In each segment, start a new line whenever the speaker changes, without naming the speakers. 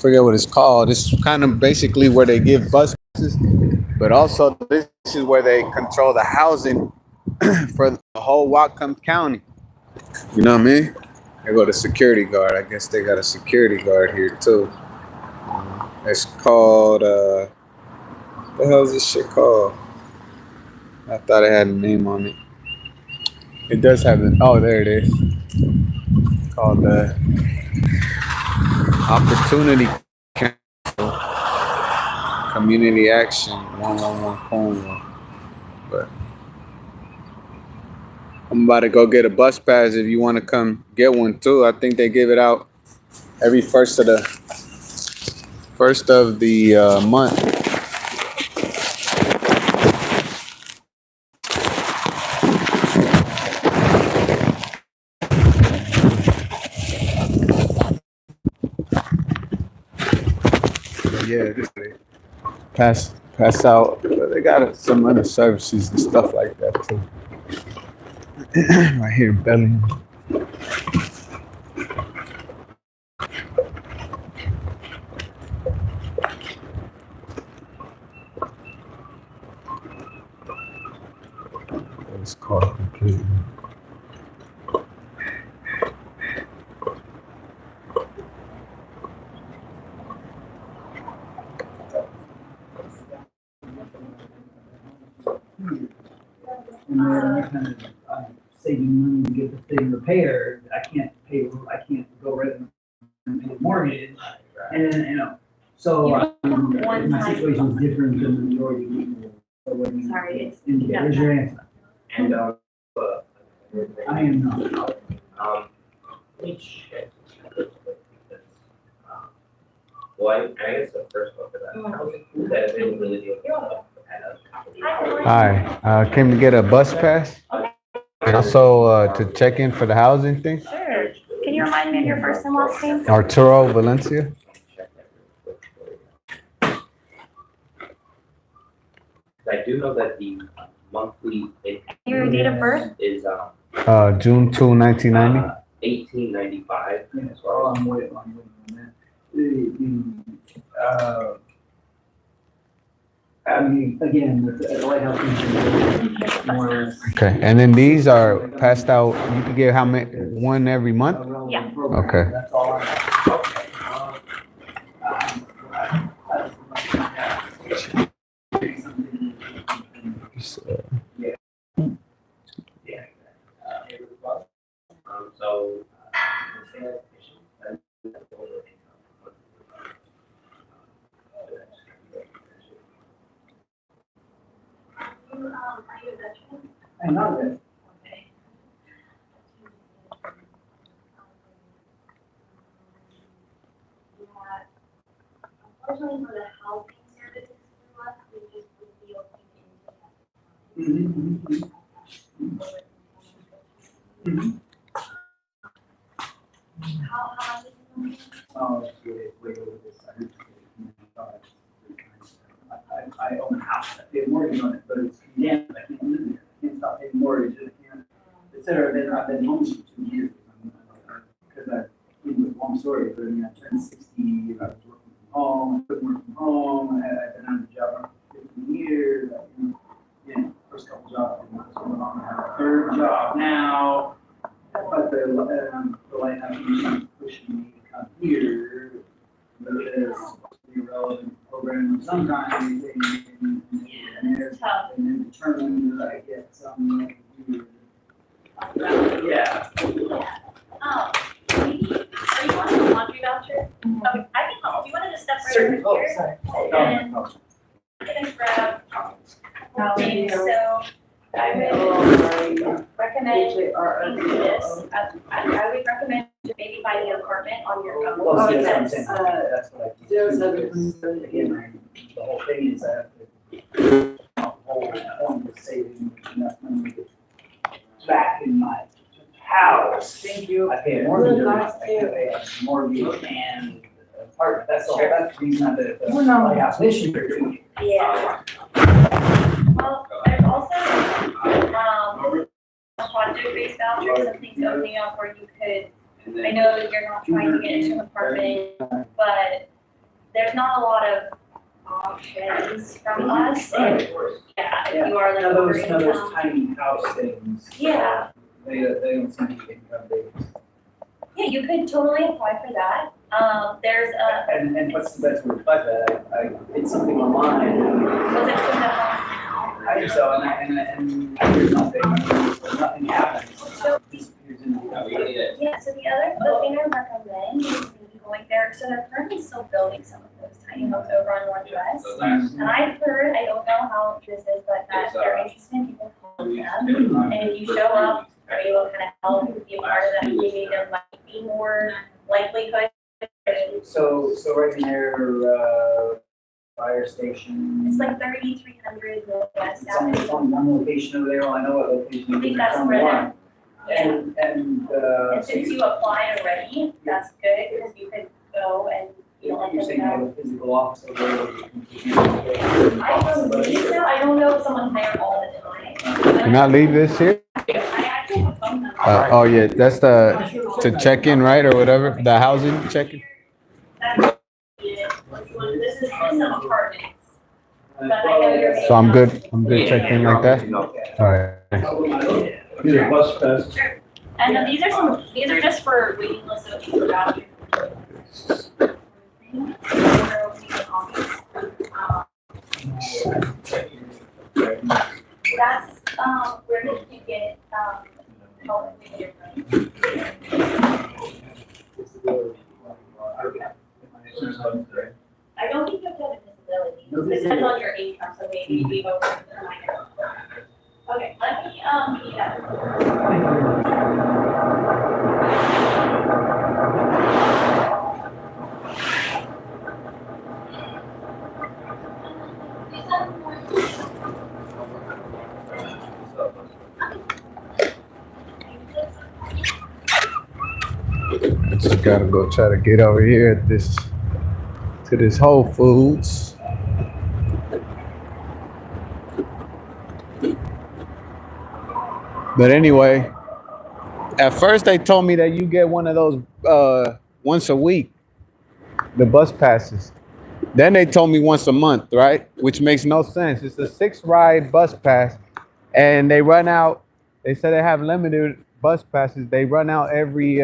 forget what it's called. It's kind of basically where they give bus passes, but also this is where they control the housing for the whole Whatcom County. You know what I mean? They go to security guard. I guess they got a security guard here too. It's called what the hell is this shit called? I thought it had a name on it. It does have an oh there it is. Called the Opportunity Community Action 111 Cornwall. But I'm about to go get a bus pass if you want to come get one too. I think they give it out every first of the month. But yeah, this way. Pass out. But they got some other services and stuff like that too. Right here, Belly. It's called completely.
And then kind of saving money to get the thing repaired. I can't go right and pay the mortgage. And then, so my situation is different than the majority of people. So when
Sorry, it's
there's your answer. And I am not.
Well, I guess the first one for that housing that availability of
Hi, came to get a bus pass. And also to check in for the housing thing.
Sure. Can you remind me of your first and last name?
Arturo Valencia.
I do know that the monthly
Your date of birth?
is
June 2, 1990.
1895.
Yes, well, I'm waiting on that. I mean, again, the White House is more or less.
Okay, and then these are passed out. You can get how many? One every month.
Yeah.
Okay.
That's all I have.
So.
I know that.
Unfortunately, for the housing services we left, we just would be open How much is it?
Oh, it's way over this. I own a house. I pay a mortgage on it, but it's condemned. I can't live there. I can't stop paying mortgage. I can't, et cetera. I've been homeless for 2 years. Because it was a long story, but I mean, I turned 60, I was working from home, I couldn't work from home, I've been on the job for 15 years, first couple jobs, I didn't know what's I have a third job now, but the White House is pushing me to come here, but it's supposed to be a relevant program of some kind, and then determine that I get some, yeah.
Are you wanting a laundry voucher? Okay, I can help. Do you want to just step right over here? And I'm gonna grab. Okay, so I would recommend this. I would recommend maybe buying an apartment on your own.
Well, that's what I do. Again, the whole thing is that the whole point of saving enough money to get back in my house. Thank you. I pay a mortgage. I pay a mortgage and apartment. That's all. That's the reason I did it. I have an issue here too.
Yeah. Well, there's also project-based vouchers and things opening up where you could. I know you're not trying to get into an apartment, but there's not a lot of options from us. And, yeah, if you are like
Now
over
those
income.
tiny house things.
Yeah.
They don't seem to be income based.
Yeah, you could totally apply for that. There's a,
And what's the best way to apply for that? I did something online.
was it from the house now?
I think so, and there's nothing happens.
So,
Disappears in the-
yeah, so the thing I recommend is maybe going there, so they're currently still building some of those tiny homes over on Northwest. And I've heard, I don't know how this is, but that they're interested in people calling them, and if you show up, are able to kind of help be a part of that, maybe there might be more likelihood.
So right in there, fire station.
It's like 3,300 Northwest
It's only
Avenue.
one location over there, well, I know what location.
I
it
think
is.
that's
It's on
where
one.
Yeah.
And
And since you applied already, that's good, because you could go and, you know, let
you're
them
saying you have
know.
a physical office over there.
I believe so, I don't know if someone's there all the time.
Can I leave this here?
I actually have a phone number.
Oh yeah, that's to check in, right, or whatever. The housing check-in.
That's it. This is some apartments. But I know you're.
So I'm good. I'm good checked in like that. All right.
These are bus pass.
Sure. And these are just for waiting lists of people about you. That's, where you can get, help with your money. I don't think you have to have a disability. It depends on your income, so maybe we go for the minor. Okay, let me, yeah.
I just gotta go try to get over here at this Whole Foods. But anyway, at first they told me that you get one of those once a week, the bus passes. Then they told me once a month, right? Which makes no sense. It's a 6-ride bus pass, and they run out. They said they have limited bus passes. They run out every week.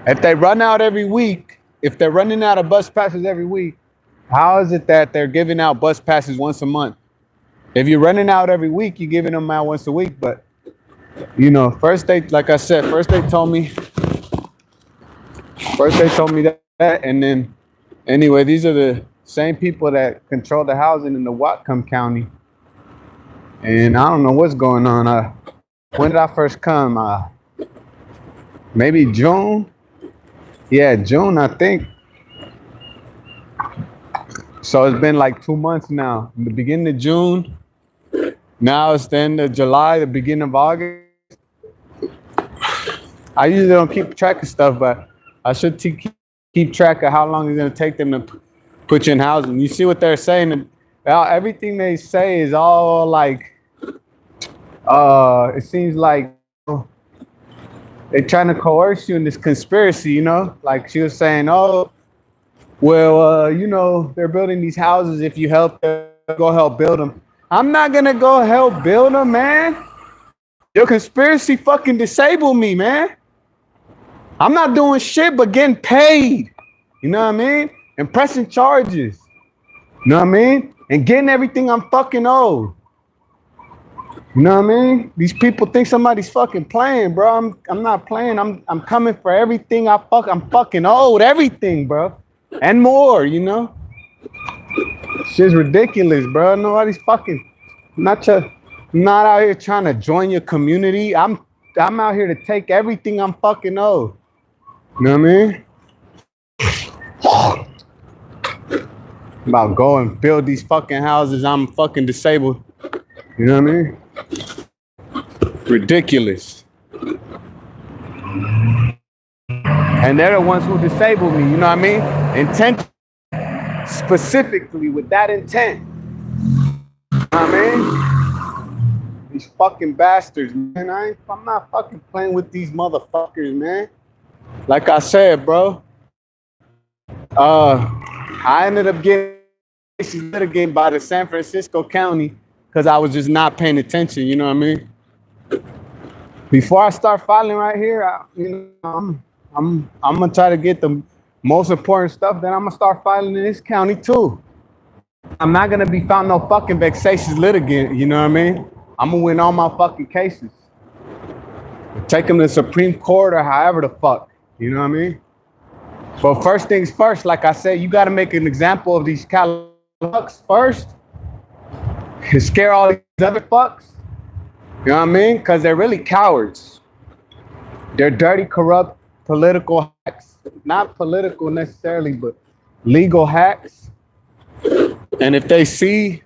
If they run out every week, if they're running out of bus passes every week, how is it that they're giving out bus passes once a month? If you're running out every week, you're giving them out once a week. But first like I said, first they told me that, and then anyway, these are the same people that control the housing in the Whatcom County, and I don't know what's going on. When did I first come? Maybe June. Yeah, June, I think. So it's been like 2 months now. In the beginning of June. Now it's the end of July, the beginning of August. I usually don't keep track of stuff, but I should keep track of how long it's going to take them to put you in housing. You see what they're saying? Everything they say is all like, it seems like they're trying to coerce you in this conspiracy, Like she was saying, oh, well, they're building these houses. If you help them, go help build them. I'm not going to go help build them, man. Your conspiracy fucking disabled me, man. I'm not doing shit but getting paid. You know what I mean? And pressing charges. You know what I mean? And getting everything I'm fucking owed. You know what I mean? These people think somebody's fucking playing, bro. I'm not playing. I'm coming for everything I'm fucking owed. Everything, bro. And more, Shit's ridiculous, bro. Nobody's fucking not out here trying to join your community. I'm out here to take everything I'm fucking owed. You know what I mean? About go and build these fucking houses. I'm fucking disabled. You know what I mean? Ridiculous. And they're the ones who disabled me. You know what I mean? Intent. Specifically with that intent. You know what I mean? These fucking bastards, man. I'm not fucking playing with these motherfuckers, man. Like I said, bro. I ended up getting litigated by the San Francisco County because I was just not paying attention. You know what I mean? Before I start filing right here, I'm gonna try to get the most important stuff. Then I'm gonna start filing in this county too. I'm not gonna be found no fucking vexatious litigant. You know what I mean? I'm gonna win all my fucking cases. Take them to the Supreme Court or however the fuck. You know what I mean? But first things first, like I said, you got to make an example of these fucks first and scare all these other fucks. You know what I mean? Because they're really cowards. They're dirty, corrupt, political hacks. Not political necessarily, but legal hacks. And if they see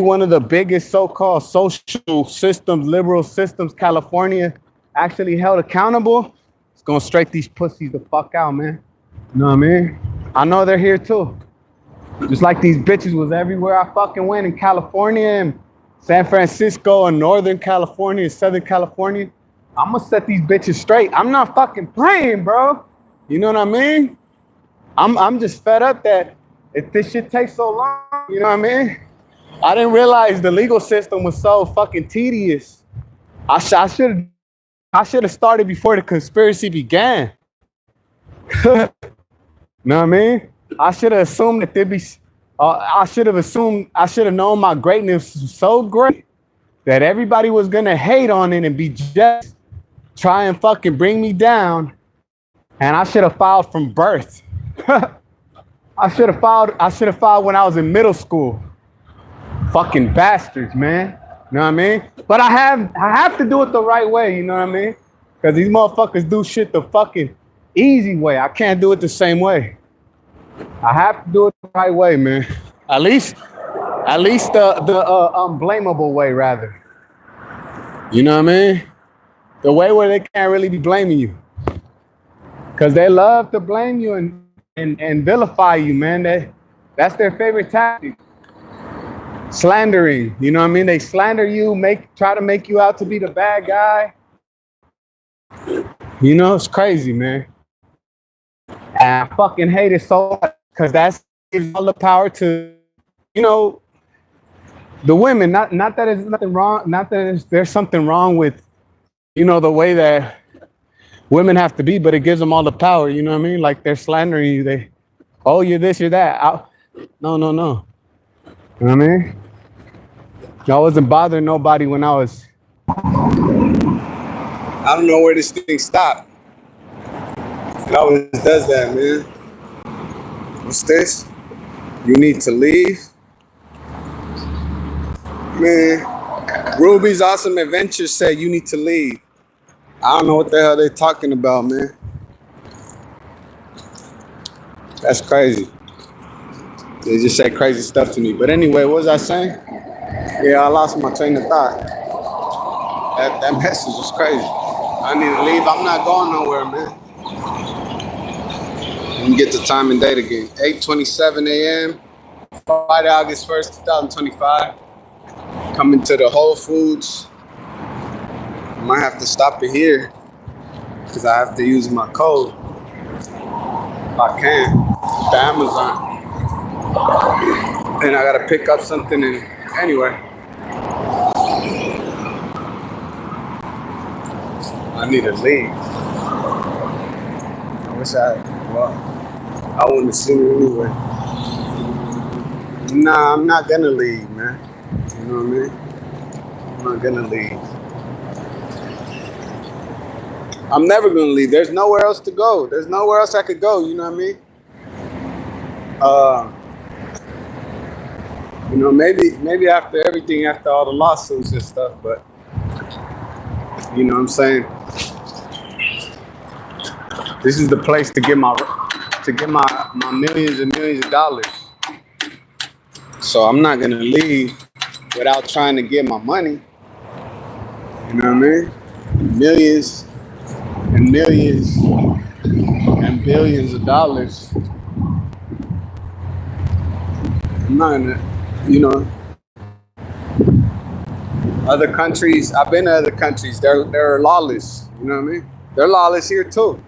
one of the biggest so-called social systems, liberal systems, California, actually held accountable, it's gonna straight these pussies the fuck out, man. You know what I mean? I know they're here too. Just like these bitches was everywhere I fucking went in California and San Francisco and Northern California and Southern California. I'm gonna set these bitches straight. I'm not fucking playing, bro. You know what I mean? I'm just fed up that if this shit takes so long, you know what I mean? I didn't realize the legal system was so fucking tedious. I should have started before the conspiracy began. Know what I mean? I should have assumed that there'd be. I should have known my greatness was so great that everybody was gonna hate on it and be just try and fucking bring me down. And I should have filed from birth. I should have filed when I was in middle school. Fucking bastards, man. You know what I mean? But I have to do it the right way, you know what I mean? Because these motherfuckers do shit the fucking easy way. I can't do it the same way. I have to do it the right way, man. At least the unblameable way, rather. You know what I mean? The way where they can't really be blaming you. Because they love to blame you and vilify you, man. That's their favorite tactic. Slandering, you know what I mean? They slander you, try to make you out to be the bad guy. You know, it's crazy, man. And I fucking hate it so much because that gives all the power to, you know, the women. Not that there's nothing wrong, not that there's something wrong with, you know, the way that women have to be, but it gives them all the power, you know what I mean? Like they're slandering you. Oh, you're this, you're that. No. You know what I mean? I wasn't bothering nobody when I was. I don't know where this thing stopped. It always does that, man. What's this? You need to leave? Man, Ruby's Awesome Adventure said you need to leave. I don't know what the hell they're talking about, man. That's crazy. They just say crazy stuff to me. But anyway, what was I saying? Yeah, I lost my train of thought. That message was crazy. I need to leave. I'm not going nowhere, man. Let me get the time and date again. 8:27 a.m. Friday, August 1st, 2025. Coming to the Whole Foods. I might have to stop it here because I have to use my code. If I can. The Amazon. And I gotta pick up something anyway. I need to leave. I wouldn't assume it anyway. Nah, I'm not gonna leave, man. You know what I mean? I'm not gonna leave. I'm never gonna leave. There's nowhere else to go. There's nowhere else I could go, you know what I mean? You know, maybe after everything, after all the lawsuits and stuff, but you know what I'm saying? This is the place to get my millions and millions of dollars. So I'm not gonna leave without trying to get my money. You know what I mean? Millions and millions and billions of dollars. I'm not gonna, you know. Other countries, I've been to other countries. They're lawless. You know what I mean? They're lawless here too.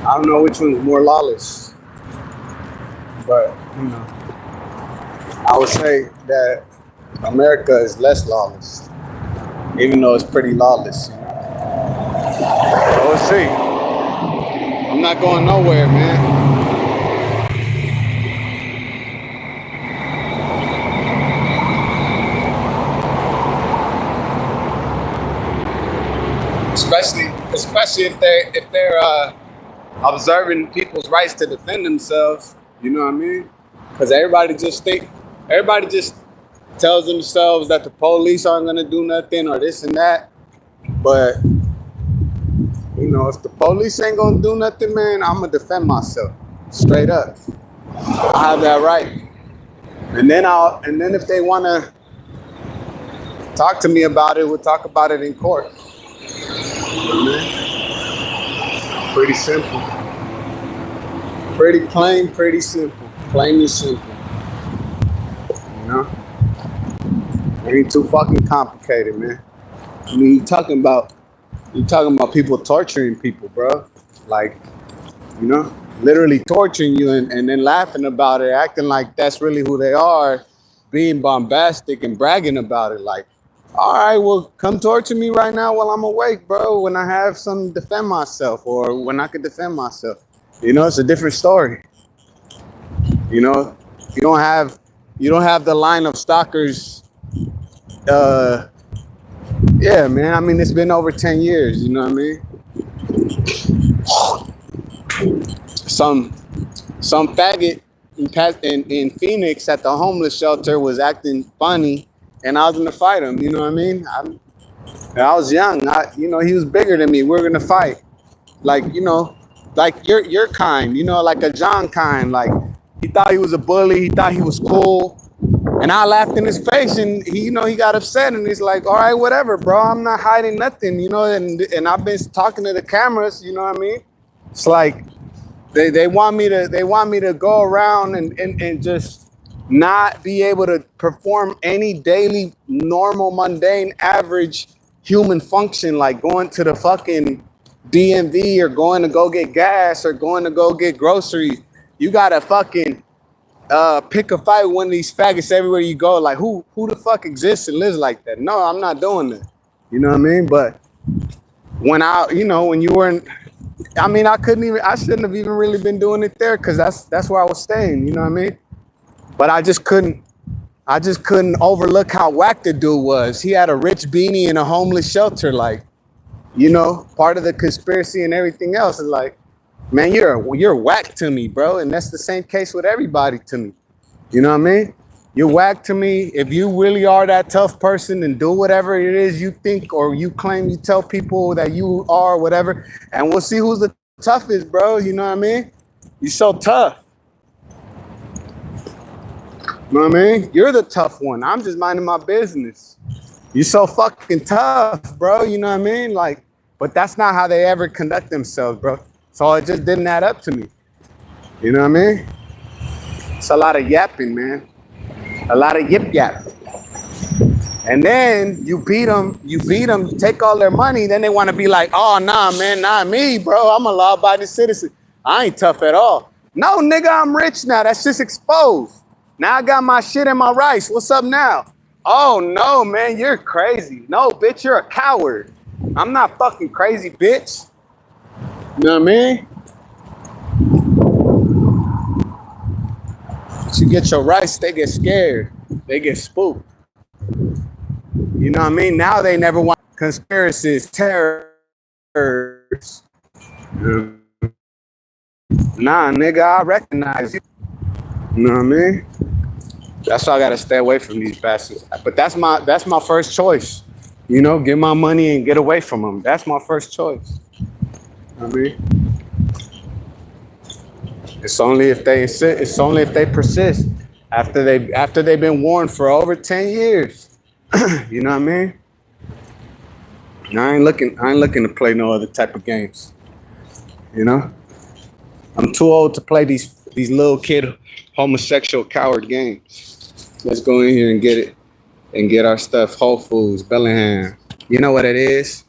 I don't know which one's more lawless, but I would say that America is less lawless, even though it's pretty lawless. But we'll see. I'm not going nowhere, man. Especially if they're observing people's rights to defend themselves. You know what I mean? Because everybody just tells themselves that the police aren't gonna do nothing or this and that. But if the police ain't gonna do nothing, man, I'm gonna defend myself straight up. I have that right. And then if they wanna talk to me about it, we'll talk about it in court. Pretty simple. Pretty plain, pretty simple. Plain and simple. It ain't too fucking complicated, man. I mean, you talking about people torturing people, bro. Like, literally torturing you and then laughing about it, acting like that's really who they are, being bombastic and bragging about it. Like, all right, well, come torture me right now while I'm awake, bro, when I have something to defend myself or when I can defend myself. It's a different story. You don't have the line of stalkers. Yeah, man. I mean, it's been over 10 years. You know what I mean? Some faggot in Phoenix at the homeless shelter was acting funny, and I was gonna fight him. You know what I mean? I was young. He was bigger than me. We were gonna fight. Like like your kind. Like a John kind. Like he thought he was a bully. He thought he was cool. And I laughed in his face, and he got upset, and he's like, "All right, whatever, bro. I'm not hiding nothing, And I've been talking to the cameras, you know what I mean? It's like they want me to go around and just not be able to perform any daily, normal, mundane, average human function, like going to the fucking DMV or going to go get gas or going to go get groceries. You gotta fucking pick a fight with one of these faggots everywhere you go. Like who the fuck exists and lives like that? No, I'm not doing that. You know what I mean? But when when you weren't, I shouldn't have even really been doing it there because that's where I was staying. You know what I mean? But I just couldn't overlook how whack the dude was. He had a rich beanie in a homeless shelter, like, part of the conspiracy and everything else is like, man, you're whack to me, bro. And that's the same case with everybody to me. You know what I mean? You're whack to me. If you really are that tough person and do whatever it is you think or you claim, you tell people that you are, whatever, and we'll see who's the toughest, bro. You know what I mean? You're so tough. You know what I mean? You're the tough one. I'm just minding my business. You're so fucking tough, bro. You know what I mean? Like, but that's not how they ever conduct themselves, bro. So it just didn't add up to me. You know what I mean? It's a lot of yapping, man. A lot of yip yap. And then you beat them, you take all their money, then they want to be like, oh, nah, man, not me, bro. I'm a law-abiding citizen. I ain't tough at all. No, nigga, I'm rich now. That's just exposed. Now I got my shit and my rights. What's up now? Oh, no, man, you're crazy. No, bitch, you're a coward. I'm not fucking crazy, bitch. You know what I mean? Once you get your rights, they get scared. They get spooked. You know what I mean? Now they never want conspiracies, terrors. Nah, nigga, I recognize you. You know what I mean? That's why I gotta stay away from these bastards. But that's my first choice. Get my money and get away from them. That's my first choice. You know what I mean? It's only if they persist after they've been warned for over 10 years. You know what I mean? I ain't looking to play no other type of games. I'm too old to play these little kid homosexual coward games. Let's go in here and get it and get our stuff. Whole Foods, Bellingham. You know what it is?